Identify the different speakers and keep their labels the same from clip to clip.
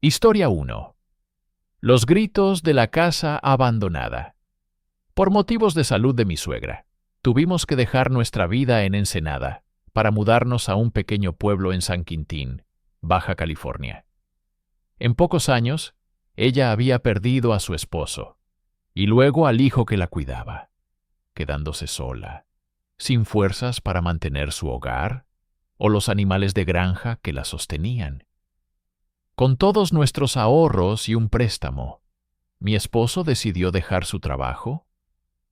Speaker 1: Historia 1. Los gritos de la casa abandonada. Por motivos de salud de mi suegra, tuvimos que dejar nuestra vida en Ensenada para mudarnos a un pequeño pueblo en San Quintín, Baja California. En pocos años, ella había perdido a su esposo y luego al hijo que la cuidaba, quedándose sola, sin fuerzas para mantener su hogar o los animales de granja que la sostenían. Con todos nuestros ahorros y un préstamo, mi esposo decidió dejar su trabajo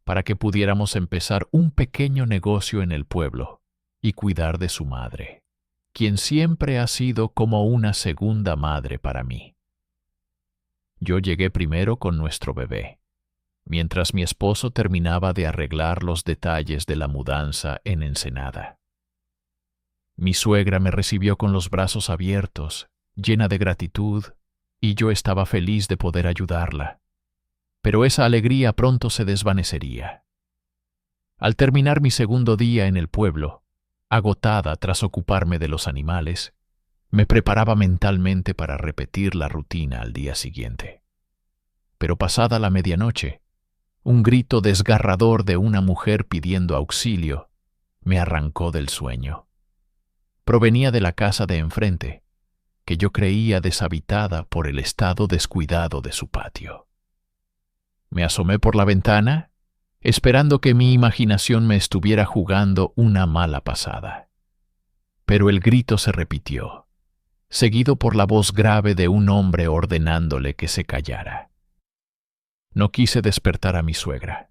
Speaker 1: para que pudiéramos empezar un pequeño negocio en el pueblo y cuidar de su madre, quien siempre ha sido como una segunda madre para mí. Yo llegué primero con nuestro bebé, mientras mi esposo terminaba de arreglar los detalles de la mudanza en Ensenada. Mi suegra me recibió con los brazos abiertos, llena de gratitud, y yo estaba feliz de poder ayudarla. Pero esa alegría pronto se desvanecería. Al terminar mi segundo día en el pueblo, agotada tras ocuparme de los animales, me preparaba mentalmente para repetir la rutina al día siguiente. Pero pasada la medianoche, un grito desgarrador de una mujer pidiendo auxilio me arrancó del sueño. Provenía de la casa de enfrente, que yo creía deshabitada por el estado descuidado de su patio. Me asomé por la ventana, esperando que mi imaginación me estuviera jugando una mala pasada. Pero el grito se repitió, seguido por la voz grave de un hombre ordenándole que se callara. No quise despertar a mi suegra,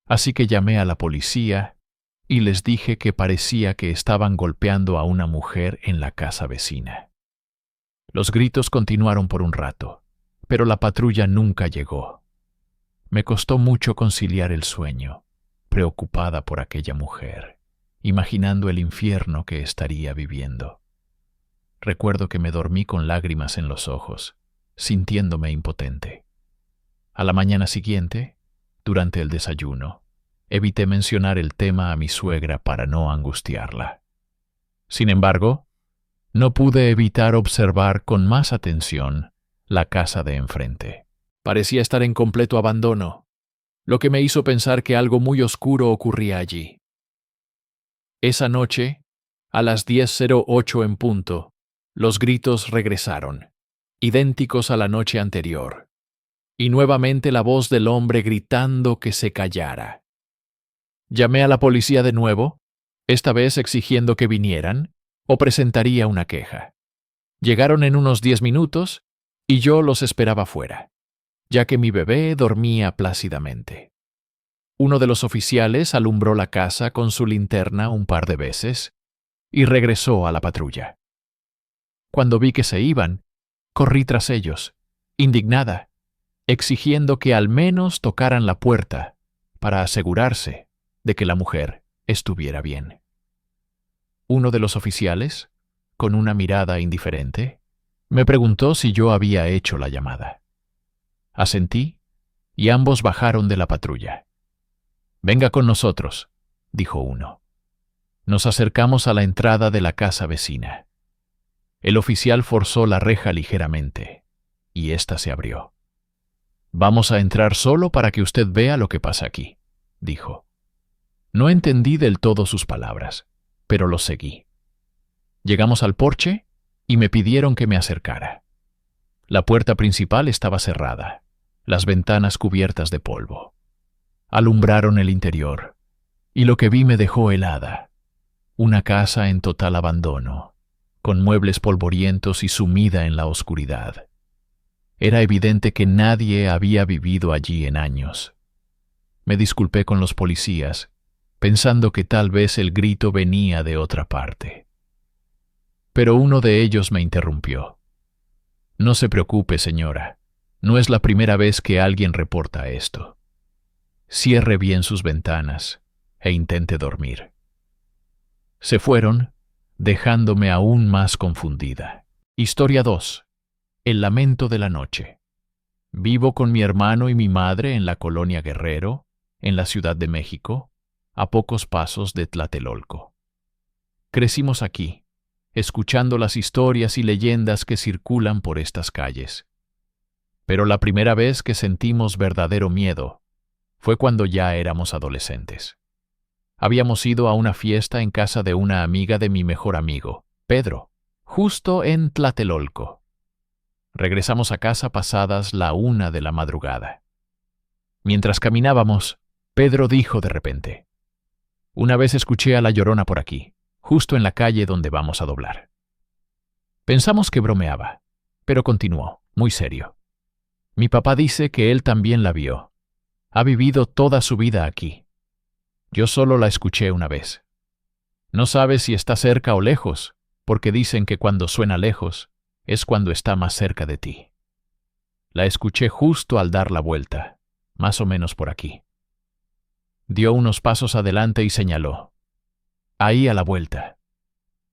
Speaker 1: así que llamé a la policía y les dije que parecía que estaban golpeando a una mujer en la casa vecina. Los gritos continuaron por un rato, pero la patrulla nunca llegó. Me costó mucho conciliar el sueño, preocupada por aquella mujer, imaginando el infierno que estaría viviendo. Recuerdo que me dormí con lágrimas en los ojos, sintiéndome impotente. A la mañana siguiente, durante el desayuno, evité mencionar el tema a mi suegra para no angustiarla. Sin embargo, no pude evitar observar con más atención la casa de enfrente. Parecía estar en completo abandono, lo que me hizo pensar que algo muy oscuro ocurría allí. Esa noche, a las 10:08 en punto, los gritos regresaron, idénticos a la noche anterior, y nuevamente la voz del hombre gritando que se callara. Llamé a la policía de nuevo, esta vez exigiendo que vinieran, o presentaría una queja. Llegaron en unos 10 minutos y yo los esperaba fuera, ya que mi bebé dormía plácidamente. Uno de los oficiales alumbró la casa con su linterna un par de veces y regresó a la patrulla. Cuando vi que se iban, corrí tras ellos, indignada, exigiendo que al menos tocaran la puerta para asegurarse de que la mujer estuviera bien. Uno de los oficiales, con una mirada indiferente, me preguntó si yo había hecho la llamada. Asentí, y ambos bajaron de la patrulla. «Venga con nosotros», dijo uno. Nos acercamos a la entrada de la casa vecina. El oficial forzó la reja ligeramente, y ésta se abrió. «Vamos a entrar solo para que usted vea lo que pasa aquí», dijo. No entendí del todo sus palabras, pero los seguí. Llegamos al porche y me pidieron que me acercara. La puerta principal estaba cerrada, las ventanas cubiertas de polvo. Alumbraron el interior, y lo que vi me dejó helada. Una casa en total abandono, con muebles polvorientos y sumida en la oscuridad. Era evidente que nadie había vivido allí en años. Me disculpé con los policías, pensando que tal vez el grito venía de otra parte. Pero uno de ellos me interrumpió. «No se preocupe, señora, no es la primera vez que alguien reporta esto. Cierre bien sus ventanas e intente dormir». Se fueron, dejándome aún más confundida. Historia 2. El lamento de la noche. Vivo con mi hermano y mi madre en la colonia Guerrero, en la Ciudad de México, a pocos pasos de Tlatelolco. Crecimos aquí, escuchando las historias y leyendas que circulan por estas calles. Pero la primera vez que sentimos verdadero miedo fue cuando ya éramos adolescentes. Habíamos ido a una fiesta en casa de una amiga de mi mejor amigo, Pedro, justo en Tlatelolco. Regresamos a casa pasadas la 1 de la madrugada. Mientras caminábamos, Pedro dijo de repente: «Una vez escuché a la Llorona por aquí, justo en la calle donde vamos a doblar». Pensamos que bromeaba, pero continuó, muy serio: «Mi papá dice que él también la vio. Ha vivido toda su vida aquí. Yo solo la escuché una vez. No sabes si está cerca o lejos, porque dicen que cuando suena lejos es cuando está más cerca de ti. La escuché justo al dar la vuelta, más o menos por aquí». Dio unos pasos adelante y señaló: «Ahí a la vuelta».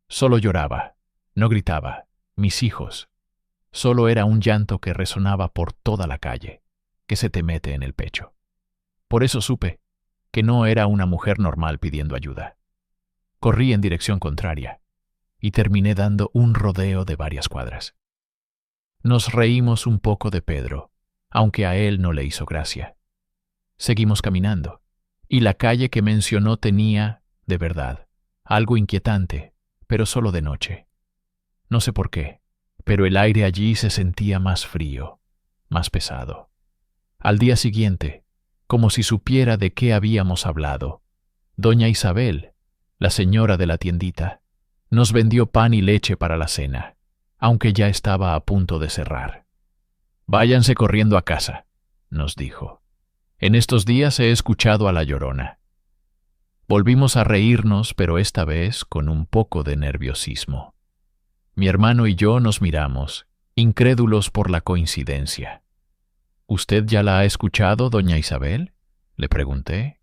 Speaker 1: Solo lloraba, no gritaba, mis hijos. Solo era un llanto que resonaba por toda la calle, que se te mete en el pecho. Por eso supe que no era una mujer normal pidiendo ayuda. Corrí en dirección contraria y terminé dando un rodeo de varias cuadras. Nos reímos un poco de Pedro, aunque a él no le hizo gracia. Seguimos caminando, y la calle que mencionó tenía, de verdad, algo inquietante, pero solo de noche. No sé por qué, pero el aire allí se sentía más frío, más pesado. Al día siguiente, como si supiera de qué habíamos hablado, doña Isabel, la señora de la tiendita, nos vendió pan y leche para la cena, aunque ya estaba a punto de cerrar. «Váyanse corriendo a casa», nos dijo. «En estos días he escuchado a la Llorona». Volvimos a reírnos, pero esta vez con un poco de nerviosismo. Mi hermano y yo nos miramos, incrédulos por la coincidencia. «¿Usted ya la ha escuchado, doña Isabel?», le pregunté.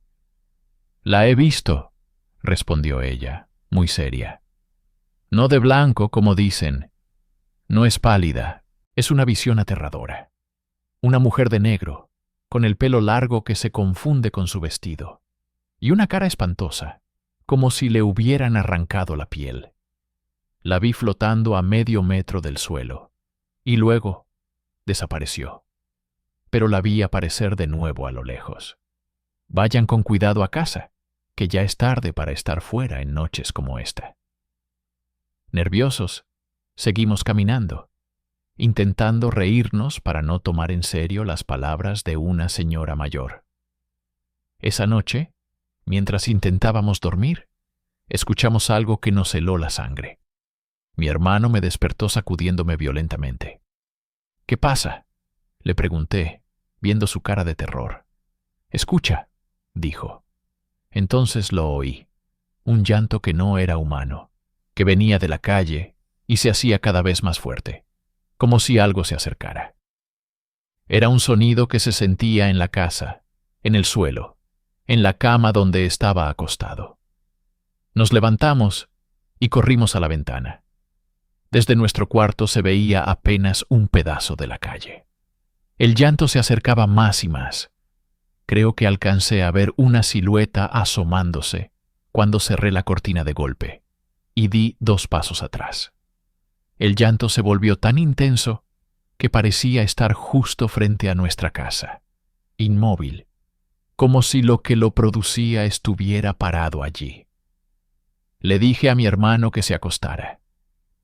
Speaker 1: «La he visto», respondió ella, muy seria. «No de blanco, como dicen. No es pálida, es una visión aterradora. Una mujer de negro, con el pelo largo que se confunde con su vestido, y una cara espantosa, como si le hubieran arrancado la piel. La vi flotando a medio metro del suelo, y luego desapareció. Pero la vi aparecer de nuevo a lo lejos. Vayan con cuidado a casa, que ya es tarde para estar fuera en noches como esta». Nerviosos, seguimos caminando, intentando reírnos para no tomar en serio las palabras de una señora mayor. Esa noche, mientras intentábamos dormir, escuchamos algo que nos heló la sangre. Mi hermano me despertó sacudiéndome violentamente. «¿Qué pasa?», le pregunté, viendo su cara de terror. «Escucha», dijo. Entonces lo oí, un llanto que no era humano, que venía de la calle y se hacía cada vez más fuerte, como si algo se acercara. Era un sonido que se sentía en la casa, en el suelo, en la cama donde estaba acostado. Nos levantamos y corrimos a la ventana. Desde nuestro cuarto se veía apenas un pedazo de la calle. El llanto se acercaba más y más. Creo que alcancé a ver una silueta asomándose cuando cerré la cortina de golpe y di 2 pasos atrás. El llanto se volvió tan intenso que parecía estar justo frente a nuestra casa, inmóvil, como si lo que lo producía estuviera parado allí. Le dije a mi hermano que se acostara,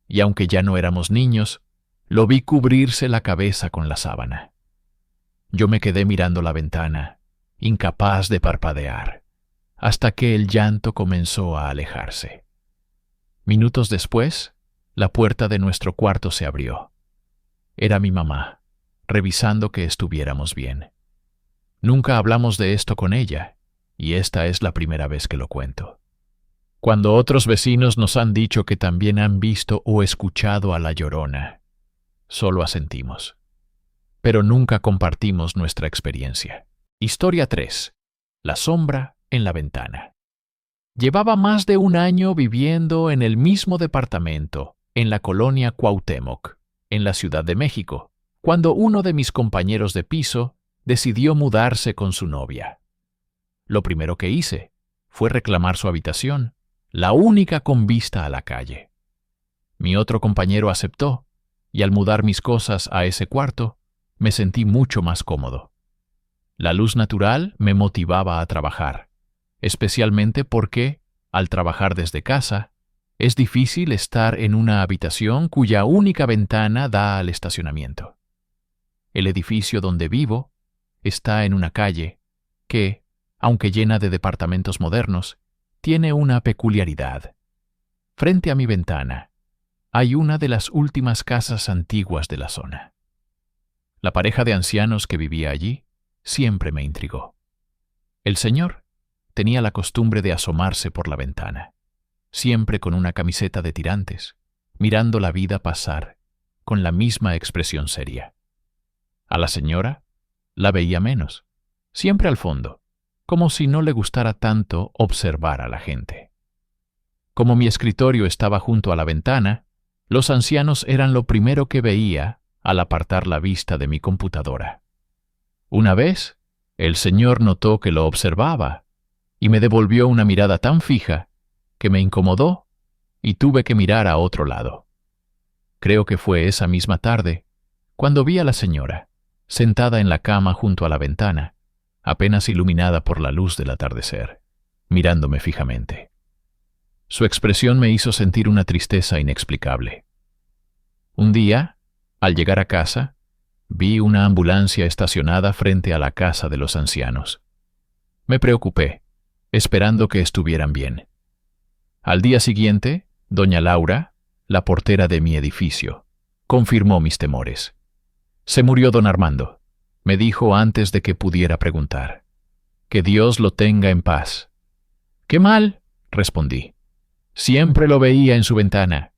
Speaker 1: y aunque ya no éramos niños, lo vi cubrirse la cabeza con la sábana. Yo me quedé mirando la ventana, incapaz de parpadear, hasta que el llanto comenzó a alejarse. Minutos después, la puerta de nuestro cuarto se abrió. Era mi mamá, revisando que estuviéramos bien. Nunca hablamos de esto con ella, y esta es la primera vez que lo cuento. Cuando otros vecinos nos han dicho que también han visto o escuchado a la Llorona, solo asentimos. Pero nunca compartimos nuestra experiencia. Historia 3. La sombra en la ventana. Llevaba más de 1 año viviendo en el mismo departamento, en la colonia Cuauhtémoc, en la Ciudad de México, cuando uno de mis compañeros de piso decidió mudarse con su novia. Lo primero que hice fue reclamar su habitación, la única con vista a la calle. Mi otro compañero aceptó, y al mudar mis cosas a ese cuarto, me sentí mucho más cómodo. La luz natural me motivaba a trabajar, especialmente porque, al trabajar desde casa, es difícil estar en una habitación cuya única ventana da al estacionamiento. El edificio donde vivo está en una calle que, aunque llena de departamentos modernos, tiene una peculiaridad. Frente a mi ventana hay una de las últimas casas antiguas de la zona. La pareja de ancianos que vivía allí siempre me intrigó. El señor tenía la costumbre de asomarse por la ventana, siempre con una camiseta de tirantes, mirando la vida pasar, con la misma expresión seria. A la señora la veía menos, siempre al fondo, como si no le gustara tanto observar a la gente. Como mi escritorio estaba junto a la ventana, los ancianos eran lo primero que veía al apartar la vista de mi computadora. Una vez, el señor notó que lo observaba y me devolvió una mirada tan fija que me incomodó y tuve que mirar a otro lado. Creo que fue esa misma tarde cuando vi a la señora, sentada en la cama junto a la ventana, apenas iluminada por la luz del atardecer, mirándome fijamente. Su expresión me hizo sentir una tristeza inexplicable. Un día, al llegar a casa, vi una ambulancia estacionada frente a la casa de los ancianos. Me preocupé, esperando que estuvieran bien. Al día siguiente, doña Laura, la portera de mi edificio, confirmó mis temores. Se murió don Armando, me dijo antes de que pudiera preguntar. Que Dios lo tenga en paz. «¡Qué mal!», respondí. «Siempre lo veía en su ventana».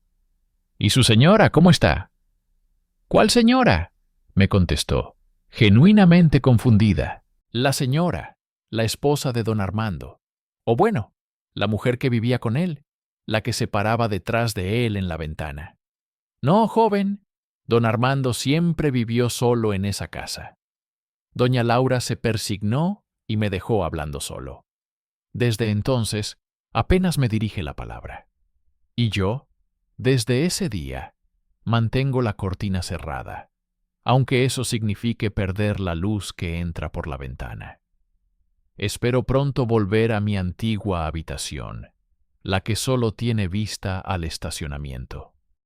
Speaker 1: «¿Y su señora cómo está?». «¿Cuál señora?», me contestó, genuinamente confundida. «La señora, la esposa de don Armando. O bueno, la mujer que vivía con él, la que se paraba detrás de él en la ventana». «No, joven, don Armando siempre vivió solo en esa casa». Doña Laura se persignó y me dejó hablando solo. Desde entonces, apenas me dirige la palabra. Y yo, desde ese día, mantengo la cortina cerrada, aunque eso signifique perder la luz que entra por la ventana. Espero pronto volver a mi antigua habitación, la que solo tiene vista al estacionamiento.